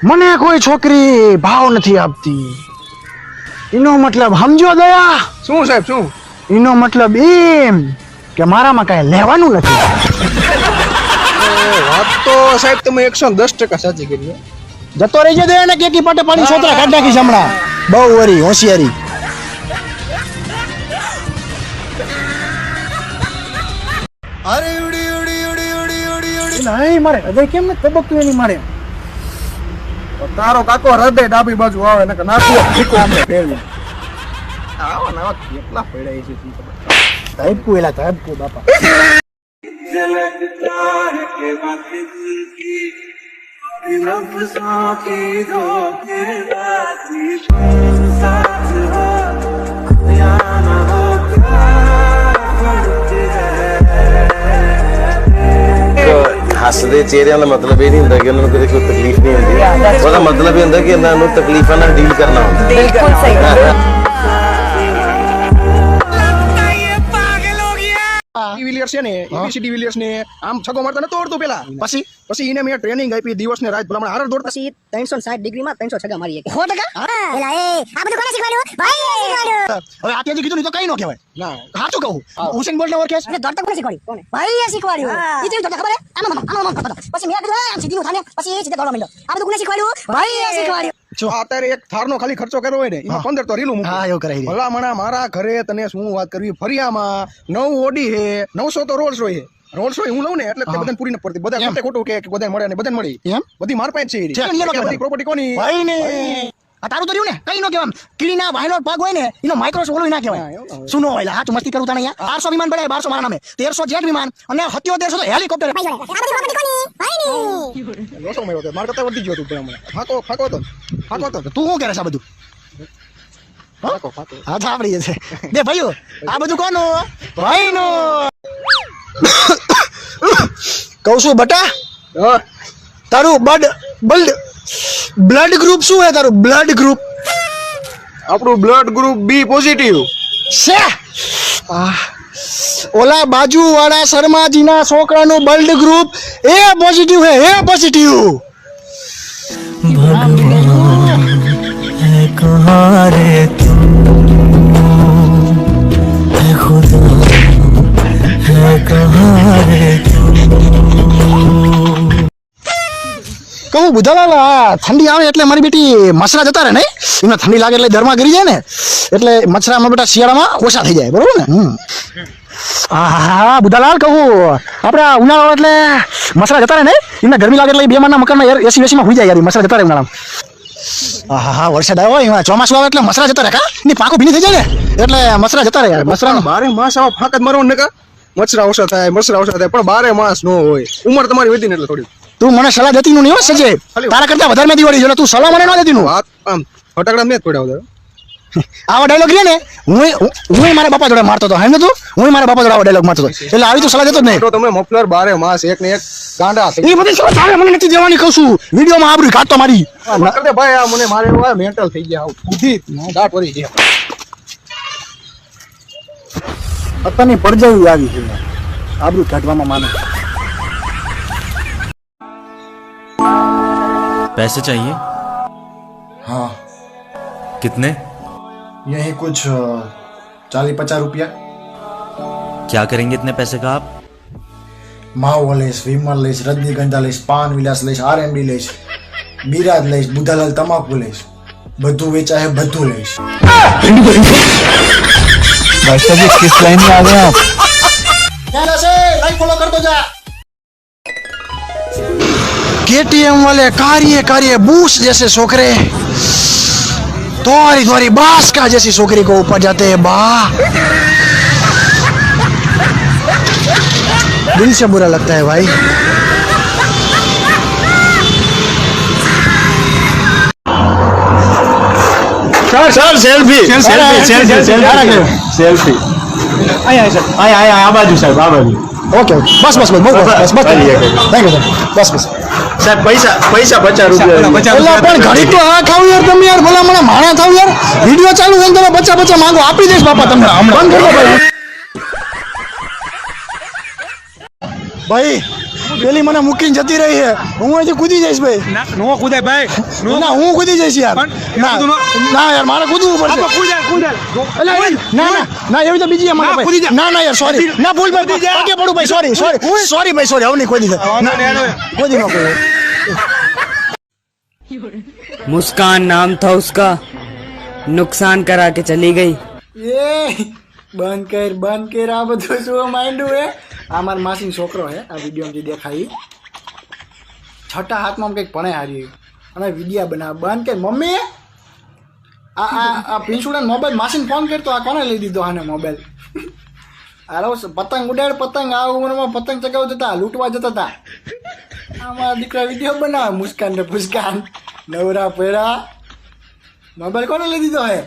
મને કોઈ છોકરી ભાવ નથી આપતી. એનો મતલબ સમજો દયા? શું સાહેબ શું? એનો મતલબ એમ કે મારામાં કાંઈ લેવાનું નથી. વાત તો સાહેબ તમે 110% સાચી કરી. જતો રહી દયા ને કેકી પાટે પાડી છોતરા કાઢ નાખી હમણાં. બહુ વરી હોશિયારી. અરે ઉડી ઉડી ઉડી ઉડી ઉડી ઉડી. નહીં મારે હૃદય કેમ ને તબકતું એની મારે. તારો કાકો હૃદય ડાબી બાજુ આવે ને નાખો ઠીકો અમને ફેરવી. આવા નવા કેટલા પડ્યા છે તું ખબર. ધબકું એલા ધબકું બાપા. हसदे चेहरे का मतलब ये नहीं होता कि उन्होंने कोई तकलीफ नहीं होती। उसका मतलब ये होता कि उन्होंने तकलीफों ਨਾਲ डील करना होता। बिल्कुल सही। ડિવિલિયર્સ છે ને એબીસી ડિવિલિયર્સ ને આમ છગો મારતા નતો આવડતો પેલા. પછી એને મેં ટ્રેનિંગ આપી દિવસ ને રાત ભલામણ હાર દોડતા. પછી 360 ડિગ્રીમાં 300 છગ્ગા મારીએ. 100%? એલા એ આ બધું કોને શીખવાડ્યું? ભાઈ શીખવાડ્યું. હવે આ તેજી કીધું નહીં તો કઈ ન કહેવાય. ના સાચું કહું. હુસેન બોલ્ટ ઓળખેસ? અને દોડતા કોને શીખવાડ્યું? કોને? ભાઈએ શીખવાડ્યું. ઈ તો દોડતા ખબર હે? આમ પછી મેં કીધું આ સીધી થાને પછી સીધે દોડવા માંડ્યો. આ બધું કોને શીખવાડ્યું? ભાઈએ શીખવાડ્યું. અત્યારે એક થારનો ખાલી ખર્ચો કર્યો હોય ને એમાં 15 તો રીલું મૂકી. હા એવું કરાય. ભલામણા મારા ઘરે તને શું વાત કરવી. ફરિયામાં 9 ઓડી હે, 900 તો રોલ્સ રોય હે. રોલ્સ રોય હું લઉં ને એટલે તે બધાને પૂરી ન પડતી. બધા ખોટે ખોટું કે બધાને મળે ને બધાને મળી. એમ બધી માર પાસે છે. બધી પ્રોપર્ટી કોની? ભાઈ ને આ તારું તો રહ્યું ને કઈ ન કહેવાય. કીડીના વાયનો ભાગ હોય ને એનો માઇક્રોસ ઓલો ના કહેવાય. શું નો હોય? હા તું મસ્તી કરું તાણે યાર. 800 વિમાન પડ્યા 1200 મારા નામે, 1300 જેટ વિમાન અને 7700 તો હેલિકોપ્ટર. આ બધી પ્રોપર્ટી કોની? ભાઈની. લોસો મળ્યો તો માર કરતા વધી ગયો તું ભલામણ. ફાકો હતો તું શું કરે છે આ બધું? હા સાંભળી જશે બે ભાઈઓ. આ બધું કોનું? ભાઈનું. કહું છું બટા તારું બ્લડ ગ્રુપ શું હે? તારું બ્લડ ગ્રુપ? આપણું બ્લડ ગ્રુપ બી પોઝિટિવ છે. ઓલા બાજુ વાળા શર્માજીના છોકરાનું બ્લડ ગ્રુપ એ પોઝિટિવ હે. એ પોઝિટિવ. भगवान है कहाँ रे तू, है खुदा है कहाँ रे तू. કહું બુધાલાલ ઠંડી આવે એટલે મારી બેટી મચ્છરા જતા રહે ને. એમને ઠંડી લાગે એટલે દરમાં ગરી જાય ને એટલે મચ્છરામાં બેટા શિયાળામાં ઓછા થઈ જાય. બરોબર ને? હા બુધાલાલ કહું આપણે ઉનાળો એટલે મચ્છરા જતા રહે ને. એમને ગરમી લાગે એટલે બે મારના મકાનમાં એસી વેસીમાં હોઈ જાય યાર. મચ્છરા જતા રહે ઉનાળામાં. હા વરસાદ આવ્યો એમાં ચોમાસું આવે એટલે મચ્છરા જતા રહે. કા ની પાંખો ભીની થઈ જાય ને એટલે મચ્છરા જતા રહે યાર. મચ્છરા બારે માસ આવા ફાંક જ મારવાનું ને કા મચ્છરા ઓછા થાય પણ બારે માસ નો હોય. ઉંમર તમારી વધી ને એટલે થોડી. તું મને સલાહ દેતી નું નહીં હો સજે. તારા કરતા વધારે મેં દિવાળી જો તું સલાહ મને ન દેતી નું. વાત આમ ફટાકડા મેં જ પડ્યા. આવા ડાયલોગ રે ને હું મારા બાપા જોડે મારતો હતો. હે તું હું મારા બાપા જોડે આવા ડાયલોગ મારતો હતો એટલે આવી તો સલાહ દેતો જ નહીં. તો તમે મફલર બારે માસ એક ને એક ગાંડા એ બધી સલાહ તારે મને નથી દેવાની કહું છું. વિડીયોમાં આબરૂ કાઢતો મારી. કરતે ભાઈ આ મને મારે એવા મેન્ટલ થઈ ગયા. બુદ્ધિ દાટ વળી ગયા. અત્યારની પડજાવી આવી છે આબરૂ કાઢવામાં માને. पैसे चाहिए? हाँ कितने? यही कुछ 40-50 रुपया. क्या करेंगे इतने पैसे का आप? माવો લઈશ, વિમલ લઈશ, રજનીગંધા લઈશ, પાન વિલાસ લઈશ, આરએમડી લઈશ, બિરાજ લઈશ, બુધાલાલ તમાકુ લઈશ, બધું વેચાય બધું લઈશ. भाई साहब किस लाइन में आ गए आप? लाइक फॉलो कर दो जा. केटीएम वाले कार्य बूस जैसे छोकरे थोड़ी बास का जैसी छोकरी को ऊपर जाते हैं बा. दिल से बुरा लगता है भाई. सर सेल्फी आया आ बाजू साहब आ बाजू. ओके बस थैंक यू सर. बस साहब पैसा 50 रुपया. એટલે પણ ઘડી તો હા ખાવ યાર તમે યાર. ભલા મને માણા થાવ યાર. વિડિયો ચાલુ છે તમે 50 માંગો આપી દઈશ બાપા તમને. બંધ કરી દો ભાઈ. ભાઈ પેલી મને મૂકીને જતી રહી છે હું અહીંથી કૂદી જઈશ ભાઈ નો કુદાય ભાઈ ના હું કૂદી જઈશ યાર ના ના યાર મારે કૂદવું પડશે ના ના એવી તો બીજી અમારે ભાઈ ના ના યાર સોરી ના ભૂલ ભાઈ પગે પડું ભાઈ સોરી સોરી ભાઈ સોરી હવે નહીં કોઈ દી કોઈ દી ન કહ્યું मुस्कान नाम था उसका नुकसान करा के चली गई એ બંધ કર આ બધું શું માંડ્યું હે આ મારા માસીનો છોકરો હે આ વિડીયો જે દેખાય છઠ્ઠા હાથમાં કંઈક ભણે હારી અને વિડીયા બનાવ બંધ કર મમ્મી આ પિંસુડા મોબાઈલ માસીને ફોન કરતો આ કોને લઈ દીધો આને મોબાઈલ આરો પતંગ ઉડાડ પતંગ આ ઉંમરમાં પતંગ ચગાવ જતા લૂંટવા જતા હતા આમાં દીકરા વિડીયો બનાવે મુસ્કાન ને ફુસ્કાન નવરા પેરા મોબાઈલ કોને લઈ દીધો હે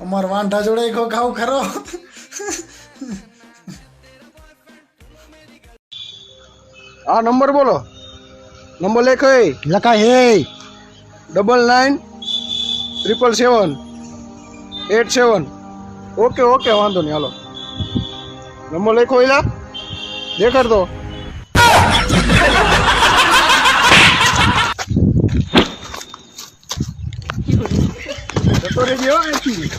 અમાર વાંઢા જોડે ખાવ ખરો આ નંબર બોલો નંબર લેખો લખાય હે 99777787 ઓકે ઓકે વાંધો નહીં હાલો નંબર લેખો એલા દેખાડ દો જતો રહેજો અહીંથી.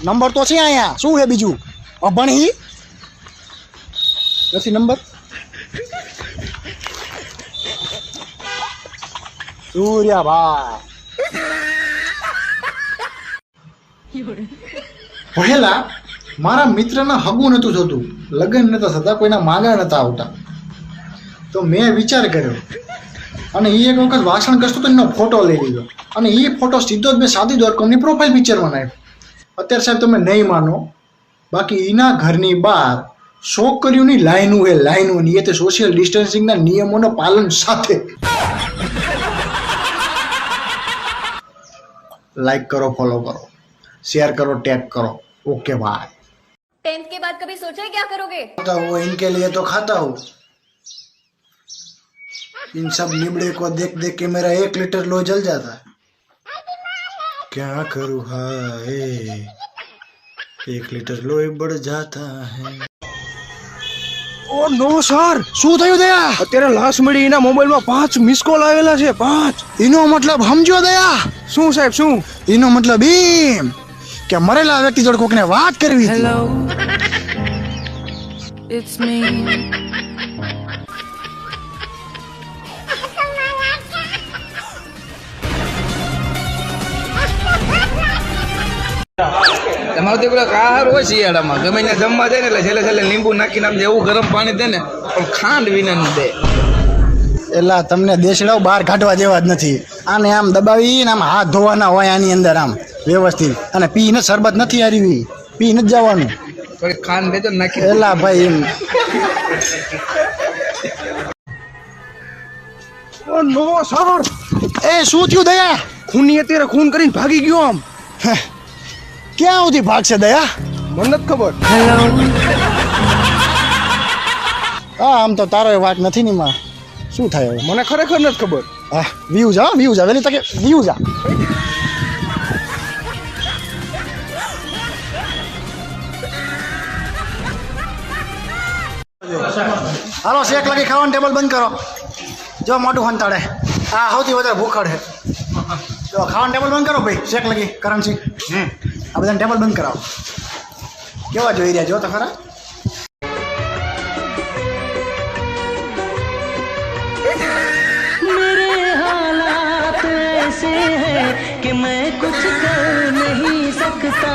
નંબર તો છે અહીંયા શું છે બીજું અભણી નથી નંબર સૂર્યાભાઈ પહેલા મારા મિત્રના હગું નહોતું થતું લગ્ન નહોતા થતા કોઈના માગા નહોતા આવતા તો મેં વિચાર કર્યો અને એ એક વખત વાસણ કરતો તો એનો ફોટો લઈ લીધો અને એ ફોટો સીધો જ મેં સાદી.comની પ્રોફાઇલ પિક્ચરમાં નાખ્યો અત્યારે સાહેબ તમે નહીં માનો બાકી એના ઘરની બહાર છોકરીઓની લાઈનો એ લાઈનો એ તે સોશિયલ ડિસ્ટન્સિંગના નિયમોના પાલન સાથે लाइक करो फॉलो करो शेयर करो टैग करो ओके बाय 10th के बाद कभी सोचा है क्या करोगे खाता हूँ इनके लिए तो खाता हूँ इन सब निबड़े को देख देख के मेरा 1 लीटर लो जल जाता है क्या करूँ हाय 1 लीटर लो बढ़ जाता है ઓ નો સર શું થયું દયા અત્યારે લાશ મળી એના મોબાઈલમાં 5 મિસ કોલ આવેલા છે 5 એનો મતલબ સમજો દયા શું સાહેબ શું એનો મતલબ એમ કે મરેલા વ્યક્તિ જોડે કોકને વાત કરવી હતી हेलो इट्स मी તમારું તો પેલો આહાર હોય શિયાળામાં ગમે ત્યાં જમવા દે ને એટલે છેલ્લે છેલ્લે લીંબુ નાખીને આમ એવું ગરમ પાણી દે ને પણ ખાંડ વિના ન દે એલા તમને દેશડાવ બહાર કાઢવા જેવા જ નથી આને આમ દબાવીને આમ હાથ ધોવાના હોય આની અંદર આમ વ્યવસ્થિત અને પીને શરબત નથી હારી પીને જ જવાનું થોડી ખાંડ દેજો નાખી એલા ભાઈ એમ ઓ નો સર એ શું થયું દયા ખૂની અત્યારે ખૂન કરીને ભાગી ગયો આમ ક્યાં સુધી ભાગશે દયા મને નથી ખબર હા આમ તો તારો એ વાક નથી ની માં શું થાય હવે મને ખરેખર નથી ખબર હા વ્યૂઝ વેલી તકે વ્યૂઝ હાલો શેક લાગી ખાવાનું ટેબલ બંધ કરો જો મોટું હંતાડે હા સૌથી વધારે ભૂખડ છે જો ખાવાનું ટેબલ બંધ કરો ભાઈ શેક લાગી કરણસિંહ આ બધાને ટેબલ બંધ કરાવો કેવા જોઈ રહ્યા જો તો ખરા मेरे हालात ऐसे हैं कि मैं कुछ कर नहीं सकता